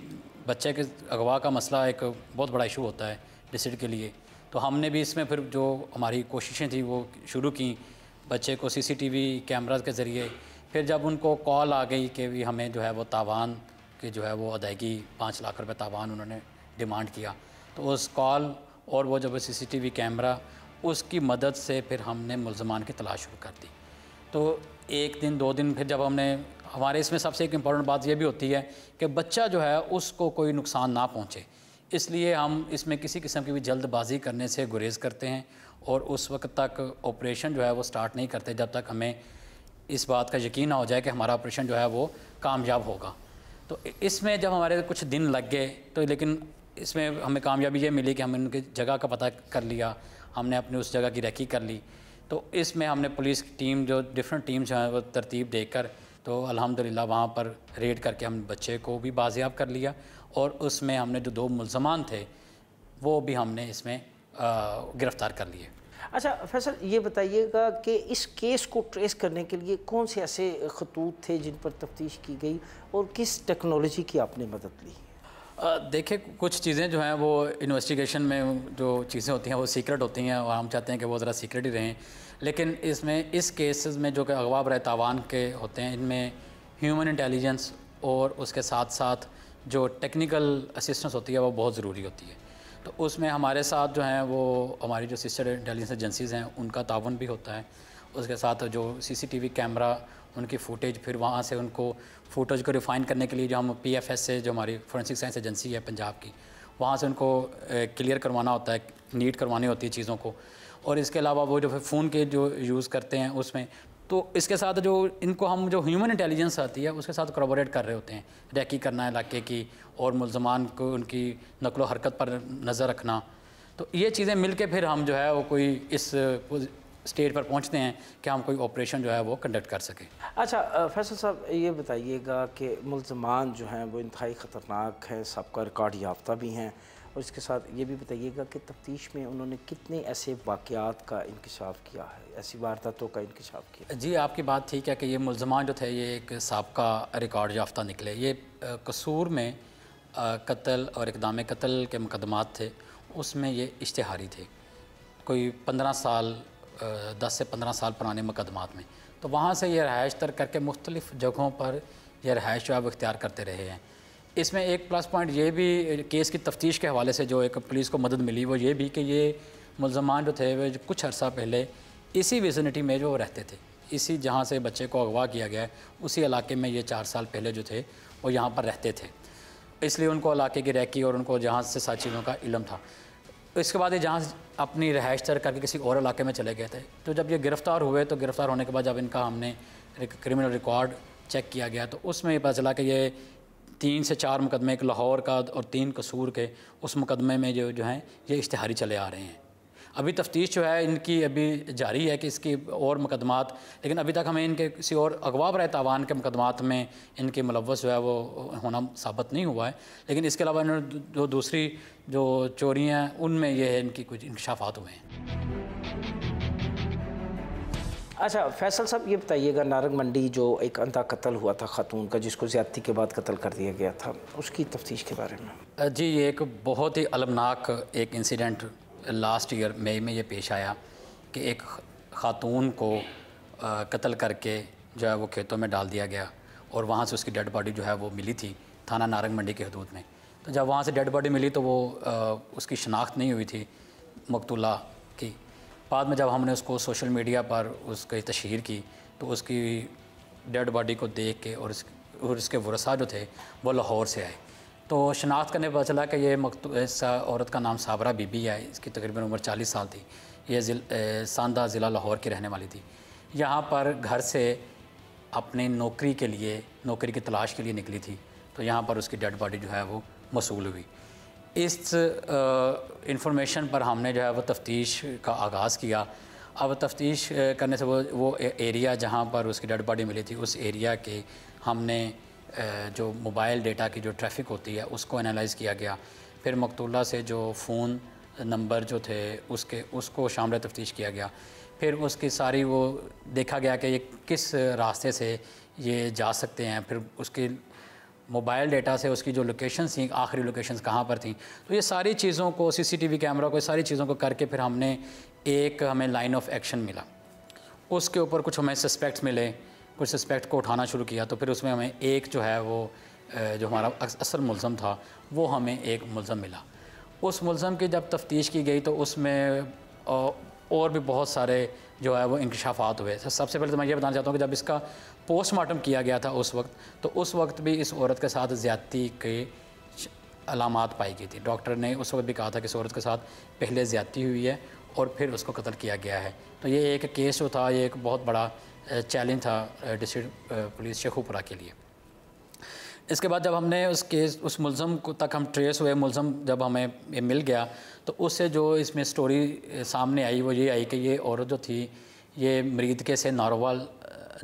Speaker 12: बच्चे के अगवा का मसला एक बहुत बड़ा इशू होता है डिस्ट्रिक्ट के लिए, तो हमने भी इसमें फिर जो हमारी कोशिशें थी वो शुरू की बच्चे को CCTV कैमराज के ज़रिए। फिर जब उनको कॉल आ गई कि भी हमें जो है वो तावान की जो है वो अदायगी 5 लाख रुपए तावान उन्होंने डिमांड किया, तो उस कॉल और वो जब CCTV कैमरा उसकी मदद से फिर हमने मुल्ज़मान की तलाश शुरू कर दी। तो 1 दिन 2 दिन फिर जब हमने हमारे इसमें सबसे एक इम्पॉर्टेंट बात ये भी होती है कि बच्चा जो है उसको कोई नुकसान ना पहुँचे, इसलिए हम इसमें किसी किस्म की भी जल्दबाजी करने से गुरेज़ करते हैं और उस वक्त तक ऑपरेशन जो है वो स्टार्ट नहीं करते जब तक हमें इस बात का यकीन ना हो जाए कि हमारा ऑपरेशन जो है वो कामयाब होगा। तो इसमें जब हमारे कुछ दिन लग गए तो लेकिन इसमें हमें कामयाबी ये मिली कि हमने उनकी जगह का पता कर लिया, हमने अपनी उस जगह की रेकी कर ली। तो इसमें हमने पुलिस की टीम जो डिफरेंट टीम्स हैं वो तरतीब देकर तो अल्हम्दुलिल्लाह वहाँ पर रेड करके हम बच्चे को भी बाजियाब कर लिया और उसमें हमने जो 2 मुल्ज़मान थे वो भी हमने इसमें गिरफ़्तार कर लिए।
Speaker 1: अच्छा फैसल, ये बताइएगा कि इस केस को ट्रेस करने के लिए कौन से ऐसे खतूत थे जिन पर तफ्तीश की गई और किस टेक्नोलॉजी की आपने मदद ली?
Speaker 12: देखिए, कुछ चीज़ें जो हैं वो इन्वेस्टिगेशन में जो चीज़ें होती हैं वो सीक्रेट होती हैं और हम चाहते हैं कि वो ज़रा सीक्रेट ही रहें। लेकिन इसमें इस केसेस में जो कि अगवा बराए तावान के होते हैं इनमें ह्यूमन इंटेलिजेंस और उसके साथ साथ जो टेक्निकल असिस्टेंस होती है वो बहुत ज़रूरी होती है। तो उसमें हमारे साथ जो हैं वो हमारी जो सिस्टर इंटेलिजेंस एजेंसीज़ हैं उनका तावन भी होता है। उसके साथ जो CCTV कैमरा उनकी फुटेज, फिर वहाँ से उनको फुटेज को रिफ़ाइन करने के लिए जो हम PFS से जो हमारी फोरेंसिक साइंस एजेंसी है पंजाब की, वहाँ से उनको क्लियर करवाना होता है, नीट करवानी होती है चीज़ों को। और इसके अलावा वो जो फ़ोन के जो यूज़ करते हैं उसमें, तो इसके साथ जो इनको हम जो ह्यूमन इंटेलिजेंस आती है उसके साथ कोलैबोरेट कर रहे होते हैं, रेकी करना इलाके की और मुल्ज़मान को उनकी नकलो हरकत पर नज़र रखना। तो ये चीज़ें मिल के फिर हम जो है वो कोई इस स्टेज पर पहुंचते हैं कि हम कोई ऑपरेशन जो है वो कंडक्ट कर सकें।
Speaker 1: अच्छा फैसल साहब, ये बताइएगा कि मुल्ज़मान जो हैं वो इंतहाई ख़तरनाक हैं, सबका रिकॉर्ड याफ्ता भी हैं, और इसके साथ ये भी बताइएगा कि तफ्तीश में उन्होंने कितने ऐसे वाक़यात का इंकशाफ किया है, ऐसी वारदातों का इंकशाफ किया?
Speaker 12: जी, आपकी बात ठीक है कि ये मुल्ज़मान जो थे ये एक साबका रिकॉर्ड याफ्ता निकले। ये कसूर में कत्ल और इक़दाम कत्ल के मुकदमात थे, उसमें ये इश्तिहारी थे, कोई 15 साल 10 से 15 साल पुराने मुकदमात में। तो वहाँ से ये रहायश तर करके मुख्तलिफ़ जगहों पर यह रहायश जो है वो इख्तियार करते रहे हैं। इसमें एक प्लस पॉइंट ये भी केस की तफ्तीश के हवाले से जो एक पुलिस को मदद मिली वो ये भी कि ये मुल्ज़मान जो थे वे कुछ अर्सा पहले इसी विसिनिटी में जो रहते थे, इसी जहाँ से बच्चे को अगवा किया गया है उसी इलाके में ये 4 साल पहले जो थे वो यहाँ पर रहते थे, इसलिए उनको इलाके की रैकी और उनको जहाँ से सारी चीज़ों का इल्म था। इसके बाद ये जहाँ अपनी रहायश तर करके किसी और इलाके में चले गए थे। तो जब ये गिरफ़्तार हुए तो गिरफ़्तार होने के बाद जब इनका हमने क्रिमिनल रिकॉर्ड चेक किया गया तो उसमें पता चला कि ये 3 से 4 मुकदमे, एक लाहौर का और 3 कसूर के, उस मुकदमे में जो हैं ये इश्तिहारी चले आ रहे हैं। अभी तफ्तीश जो है इनकी अभी जारी है कि इसकी और मुकदमात, लेकिन अभी तक हमें इनके किसी और अगवा बराए तावान के मुकदमात में इनके मुलव्वस जो है वो होना साबित नहीं हुआ है। लेकिन इसके अलावा इन्होंने जो दूसरी जो चोरियाँ हैं उनमें ये है इनकी कुछ इंकशाफात हुए हैं।
Speaker 1: अच्छा फैसल साहब, ये बताइएगा नारंग मंडी जो एक अंधा कत्ल हुआ था खातून का जिसको ज़्यादती के बाद कत्ल कर दिया गया था, उसकी तफ्तीश के बारे में।
Speaker 12: जी, ये एक बहुत ही अलमनाक एक इंसिडेंट लास्ट ईयर मई में ये पेश आया कि एक ख़ातून को कत्ल करके जो है वो खेतों में डाल दिया गया और वहाँ से उसकी डेड बॉडी जो है वो मिली थी थाना नारंग मंडी की हदूद में। तो जब वहाँ से डेड बॉडी मिली तो वो उसकी शनाख्त नहीं हुई थी मकतूला की। बाद में जब हमने उसको सोशल मीडिया पर उसकी तशहीर की तो उसकी डेड बॉडी को देख के और उसके वरसा जो थे वो लाहौर से आए। तो शनाख्त करने पता चला कि ये इस औरत का नाम साबरा बीबी है, इसकी तकरीबन उम्र 40 साल थी। ये सांदा ज़िला लाहौर की रहने वाली थी। यहाँ पर घर से अपनी नौकरी के लिए, नौकरी की तलाश के लिए निकली थी, तो यहाँ पर उसकी डेड बॉडी जो है वो मौसूल हुई। इस इंफॉर्मेशन पर हमने जो है वो तफ्तीश का आगाज़ किया। अब तफ्तीश करने से वो एरिया जहाँ पर उसकी डेड बॉडी मिली थी उस एरिया के हमने जो मोबाइल डेटा की जो ट्रैफिक होती है उसको एनालाइज़ किया गया। फिर मकतूला से जो फ़ोन नंबर जो थे उसको शामिल तफ्तीश किया गया। फिर उसकी सारी वो देखा गया कि ये किस रास्ते से ये जा सकते हैं। फिर उसकी मोबाइल डेटा से उसकी जो लोकेशंस थी, आखिरी लोकेशंस कहाँ पर थी, तो ये सारी चीज़ों को CCTV कैमरा को सारी चीज़ों को करके फिर हमने हमें लाइन ऑफ एक्शन मिला। उसके ऊपर कुछ हमें सस्पेक्ट्स मिले, कुछ सस्पेक्ट को उठाना शुरू किया। तो फिर उसमें हमें एक जो है वो जो हमारा असल मुल्ज़म था वो हमें एक मुल्ज़म मिला। उस मुल्ज़म की जब तफ्तीश की गई तो उसमें और भी बहुत सारे जो है वो इंकशाफात हुए। सबसे पहले तो मैं ये बताना चाहता हूँ कि जब इसका पोस्टमार्टम किया गया था उस वक्त भी इस औरत के साथ ज़्यादती के अलामात पाई गई थी। डॉक्टर ने उस वक्त भी कहा था कि इस औरत के साथ पहले ज़्यादती हुई है और फिर उसको कत्ल किया गया है। तो ये एक केस जो था ये एक बहुत बड़ा चैलेंज था डिस्ट्रिक्ट पुलिस शेखुपुरा के लिए। इसके बाद जब हमने उस केस उस मुलज़म को तक हम ट्रेस हुए, मुलज़म जब हमें ये मिल गया तो उससे जो इसमें स्टोरी सामने आई वो ये आई कि ये औरत जो थी ये मरीदके से नारोवाल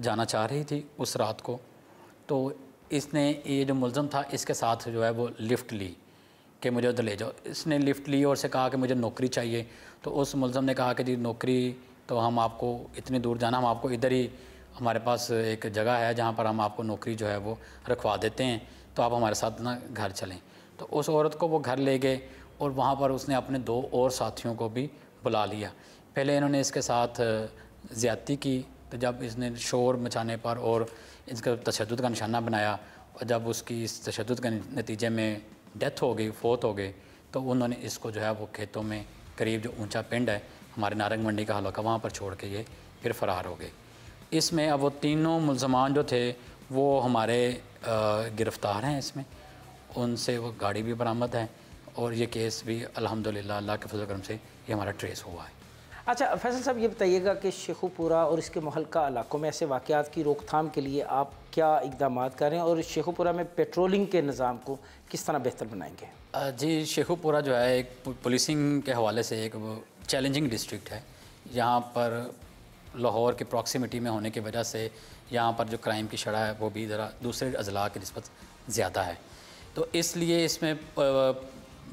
Speaker 12: जाना चाह रही थी उस रात को। तो इसने ये जो मुलज़म था इसके साथ जो है वो लिफ़्ट ली कि मुझे उधर ले जाओ। इसने लिफ़्ट ली और से कहा कि मुझे नौकरी चाहिए। तो उस मुलज़म ने कहा कि जी नौकरी तो हम आपको इतनी दूर जाना, हम आपको इधर ही हमारे पास एक जगह है जहाँ पर हम आपको नौकरी जो है वो रखवा देते हैं, तो आप हमारे साथ ना घर चलें। तो उस औरत को वो घर ले गए और वहाँ पर उसने अपने 2 और साथियों को भी बुला लिया। पहले इन्होंने इसके साथ ज़्यादती की, तो जब इसने शोर मचाने पर और इसका तशद्दुद का निशाना बनाया और जब उसकी इस तशद्दुद के नतीजे में डेथ हो गई, फौत हो गई, तो उन्होंने इसको जो है वो खेतों में करीब जो ऊंचा पिंड है हमारे नारंग मंडी का हलका वहाँ पर छोड़ के ये फिर फ़रार हो गए। इसमें अब वो तीनों मुलज़मान जो थे वो हमारे गिरफ़्तार हैं। इसमें उनसे वो गाड़ी भी बरामद है और ये केस भी अल्हम्दुलिल्लाह अल्लाह के फज़ल करम से ये हमारा ट्रेस हुआ है।
Speaker 1: अच्छा फैसल साहब, ये बताइएगा कि शेखुपुरा और इसके मुहल्का इलाकों में ऐसे वाक़यात की रोकथाम के लिए आप क्या इक़दामात करें और शेखुपुरा में पेट्रोलिंग के निज़ाम को किस तरह बेहतर बनाएंगे?
Speaker 12: जी, शेखुपुरा जो है एक पुलिसिंग के हवाले से एक चैलेंजिंग डिस्ट्रिक्ट है। यहाँ पर लाहौर की प्रॉक्सिमिटी में होने की वजह से यहाँ पर जो क्राइम की शरह है वो भी ज़रा दूसरे अजला की निस्बत ज़्यादा है। तो इसलिए इसमें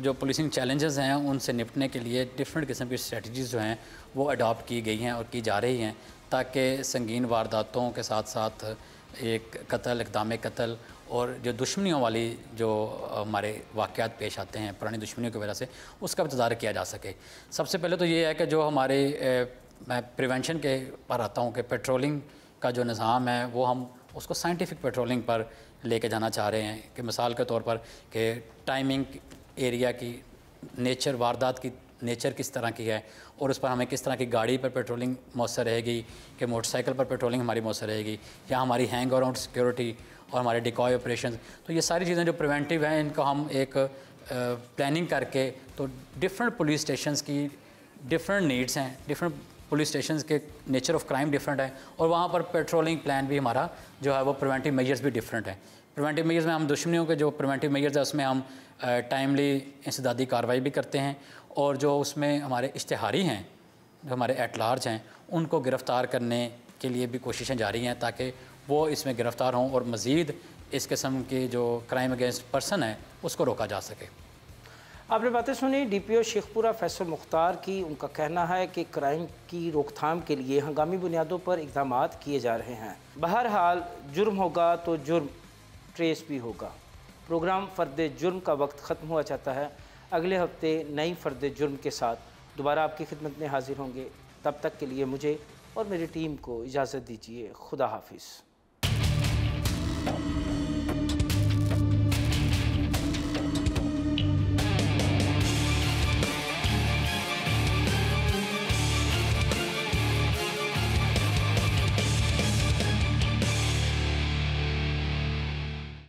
Speaker 12: जो पुलिसिंग चैलेंजेस हैं उनसे निपटने के लिए डिफरेंट किस्म की स्ट्रेटजीज़ जो हैं वो अडॉप्ट की गई हैं और की जा रही हैं, ताकि संगीन वारदातों के साथ साथ एक कत्ल, इक़दाम कत्ल और जो दुश्मनियों वाली जो हमारे वाक़यात पेश आते हैं पुरानी दुश्मनियों की वजह से, उसका भी तदारक किया जा सके। सबसे पहले तो ये है कि जो हमारे मैं प्रिवेंशन के पर आता हूँ कि पेट्रोलिंग का जो निज़ाम है वो हम उसको साइंटिफिक पेट्रोलिंग पर लेके जाना चाह रहे हैं कि मिसाल के तौर पर कि टाइमिंग, एरिया की नेचर, वारदात की नेचर किस तरह की है और उस पर हमें किस तरह की गाड़ी पर पेट्रोलिंग मौसर रहेगी, कि मोटरसाइकिल पर पेट्रोलिंग हमारी मौसर रहेगी या हमारी हैंग अराउंड सिक्योरिटी और हमारे डिकॉय ऑपरेशन। तो ये सारी चीज़ें जो प्रिवेंटिव हैं इनको हम एक प्लानिंग करके, तो डिफरेंट पुलिस स्टेशंस की डिफरेंट नीड्स हैं, डिफरेंट पुलिस स्टेशंस के नेचर ऑफ क्राइम डिफरेंट है और वहाँ पर पेट्रोलिंग प्लान भी हमारा जो है वो प्रिवेंटिव मेजर्स भी डिफरेंट है। प्रिवेंटिव मेजर्स में हम दुश्मनियों के जो प्रिवेंटिव मेजर्स है उसमें हम टाइमली इंसदादी कार्रवाई भी करते हैं और जो उसमें हमारे इश्तिहारी हैं, जो हमारे एट लार्ज हैं, उनको गिरफ़्तार करने के लिए भी कोशिशें जारी हैं ताकि वो इसमें गिरफ़्तार हों और मज़ीद इस किस्म की जो क्राइम अगेंस्ट पर्सन है उसको रोका जा सके।
Speaker 1: आपने बातें सुनी DPO शेखपुरा फैसल मुख्तार की। उनका कहना है कि क्राइम की रोकथाम के लिए हंगामी बुनियादों पर इक़दामात किए जा रहे हैं। बहरहाल जुर्म होगा तो जुर्म ट्रेस भी होगा। प्रोग्राम फ़र्द जुर्म का वक्त ख़त्म हुआ चाहता है। अगले हफ्ते नई फ़र्द जुर्म के साथ दोबारा आपकी खिदमत में हाजिर होंगे। तब तक के लिए मुझे और मेरी टीम को इजाज़त दीजिए। खुदा हाफिज़।